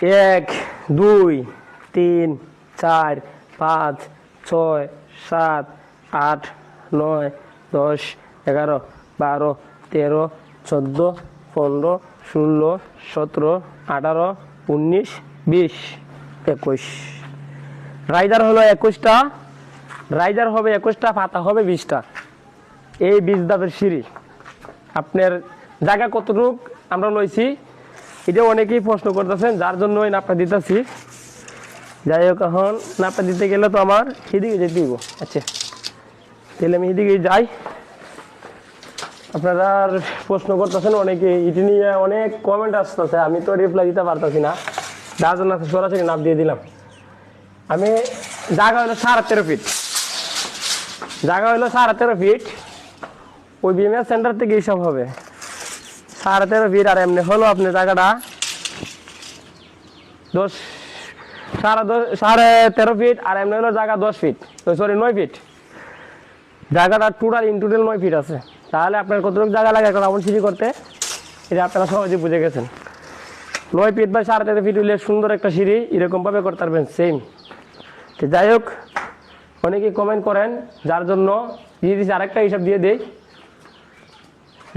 1 2 3 4 5 6 7 8 9 10 11 12 13 14 15 16 17 18 19 20 21 rider হলো 21টা, rider হবে 21টা, পাতা হবে 20টা। এই 20 ধাপের সিঁড়ি আপনার জায়গা কতটুক আমরা লইছি এটা অনেকেই প্রশ্ন করতেছেন, যার জন্য ওই নাপটা দিতেছি। যাই হোক, এখন নাপটা দিতে গেলে তো আমার সেদিকে যেতে দিব। আচ্ছা, তাহলে আমি এদিকে যাই। আপনারা প্রশ্ন করতেছেন অনেকে, এটি নিয়ে অনেক কমেন্ট আসতেছে, আমি তো রিপ্লাই দিতে পারতেছি না, যার জন্য সরাসরি নাপ দিয়ে দিলাম। আমি জায়গা হলো 13.5 ফিট, জায়গা হলো 13.5 ফিট। ওই বিএমএস সেন্টার থেকে এইসব হবে 13.5 ফিট। আর এমনি হলো আপনার জায়গাটা 13.5 ফিট, আর এমনি হলো জায়গা 10 ফিট, সরি 9 ফিট। জায়গাটা টোটাল ইন টোটাল 9 ফিট আছে। তাহলে আপনার কতটুকু জায়গা লাগে একটা রাউন্ড সিঁড়ি করতে, এটা আপনারা সহজে বুঝে গেছেন। 9 ফিট বা 13.5 ফিট হলে সুন্দর একটা সিঁড়ি এরকমভাবে করতে পারবেন সেম। তো যাই হোক, অনেকেই কমেন্ট করেন, যার জন্য দিয়ে দিচ্ছি আরেকটা হিসাব দিয়ে দেই।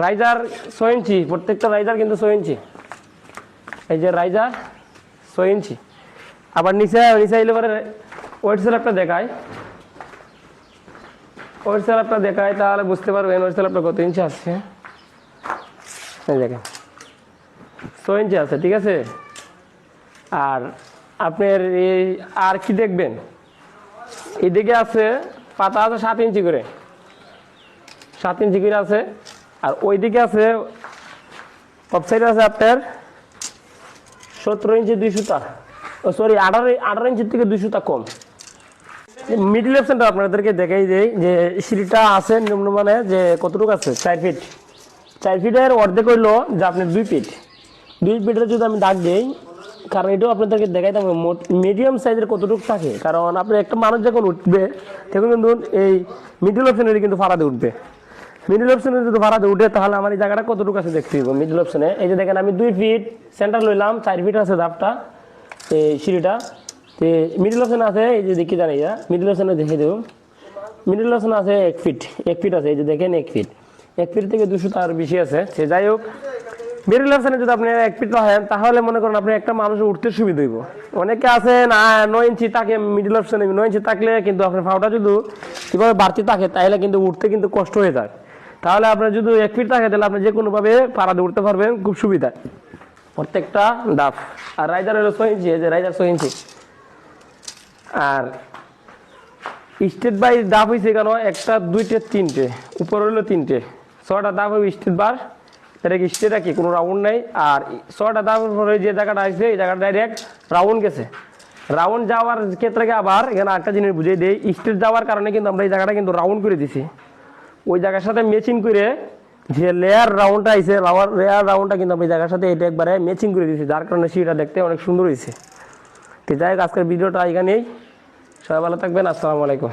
রাইজার 6 ইঞ্চি, প্রত্যেকটা রাইজার কিন্তু 6 ইঞ্চি। এই যে রাইজার 6 ইঞ্চি। আবার নিচে এলে পরে ওয়েট স্ল্যাবটা দেখায়, ওয়েট স্ল্যাবটা দেখায়, তাহলে বুঝতে পারবেন ওয়েট স্ল্যাবটা কত ইঞ্চি আসছে। এই দেখেন 6 ইঞ্চি আছে, ঠিক আছে। আর আপনার এই আর কি দেখবেন, এদিকে আছে পাতা আছে 7 ইঞ্চি করে, 7 ইঞ্চি করে আছে। আর ওইদিকে আছে অফসাইডে আছে আপনার 17 ইঞ্চি 2 সুতা, সরি 18 ইঞ্চির থেকে 2 সুতা কম। মিডিল অপশনটা আপনাদেরকে দেখাই দেই যে সিঁড়িটা আছে নিম্নমানে যে কতটুকু আছে 4 ফিট। 4 ফিটের অর্ধেক হইলো যে আপনার 2 ফিট। 2 ফিটের যদি আমি দাগ দিই, কারণ এটাও আপনাদেরকে দেখাইতে হবে মিডিয়াম সাইজের কতটুকু থাকে। কারণ আপনার একটা মানুষ যখন উঠবে তখন কিন্তু এই মিডিল অপশনের কিন্তু ভাড়াতে উঠবে। মিডিল অপশনে যদি ভাড়াতে উঠে তাহলে আমার এই জায়গাটা কতটুকু আছে দেখতে দিব। মিডিল অপশনে এই যে দেখেন আমি 2 ফিট সেন্টার লইলাম, 4 ফিট আছে ধাপটা এই সিঁড়িটা। তো মিডিল অপশনে আছে এই যে দেখি জানি মিডিল অপশনে দেখে দেব। মিডিল অপশনে আছে 1 ফিট, 1 ফিট আছে, এই যে দেখেন 1 ফিট। 1 ফিট থেকে 200 তার বেশি আছে। সে যাই হোক, মিডিল অপশনে যদি আপনি 1 ফিট হয় তাহলে মনে করেন আপনি একটা মানুষ উঠতে সুবিধা হইব। অনেকে আছে না 9 ইঞ্চি থাকে মিডিল অপশনে, 9 ইঞ্চি থাকলে কিন্তু আপনার পাউটা যদি কীভাবে বাড়তি থাকে তাহলে কিন্তু উঠতে কিন্তু কষ্ট হয়ে যায়। তাহলে আপনার যদি 1 ফিট থাকে তাহলে আপনি যে কোনোভাবে পাড়াতে উঠতে পারবেন খুব সুবিধা প্রত্যেকটা ডাব। আর রাইজার হলো 6 ইঞ্চি, এই যে রাইজার 6 ইঞ্চি। আর স্টেট বাই ডাব হয়েছে কেন, 1টা 2টে 3টে, উপর হইলো 3টে, 6টা ডাব হবে স্টেট বার। এটা কি স্টেট কি কোনো রাউন্ড নেই। আর 6টা ডাবের পরে যে জায়গাটা আসছে এই জায়গাটা ডাইরেক্ট রাউন্ড গেছে। রাউন্ড যাওয়ার ক্ষেত্রে আবার এখানে একটা জিনিস বুঝিয়ে দিই, স্টেট যাওয়ার কারণে কিন্তু আমরা এই জায়গাটা কিন্তু রাউন্ড করে দিছি। ওই জায়গার সাথে ম্যাচিং করে যে লেয়ার রাউন্ডটা আইছে, লেয়ার রাউন্ডটা কিন্তু আমরা এই জায়গার সাথে এটা একবারে ম্যাচিং করে দিয়েছি, যার কারণে সিঁড়িটা দেখতে অনেক সুন্দর হয়েছে। তো যাই হোক, আজকের ভিডিওটা এখানেই। সবাই ভালো থাকবেন, আসসালামু আলাইকুম।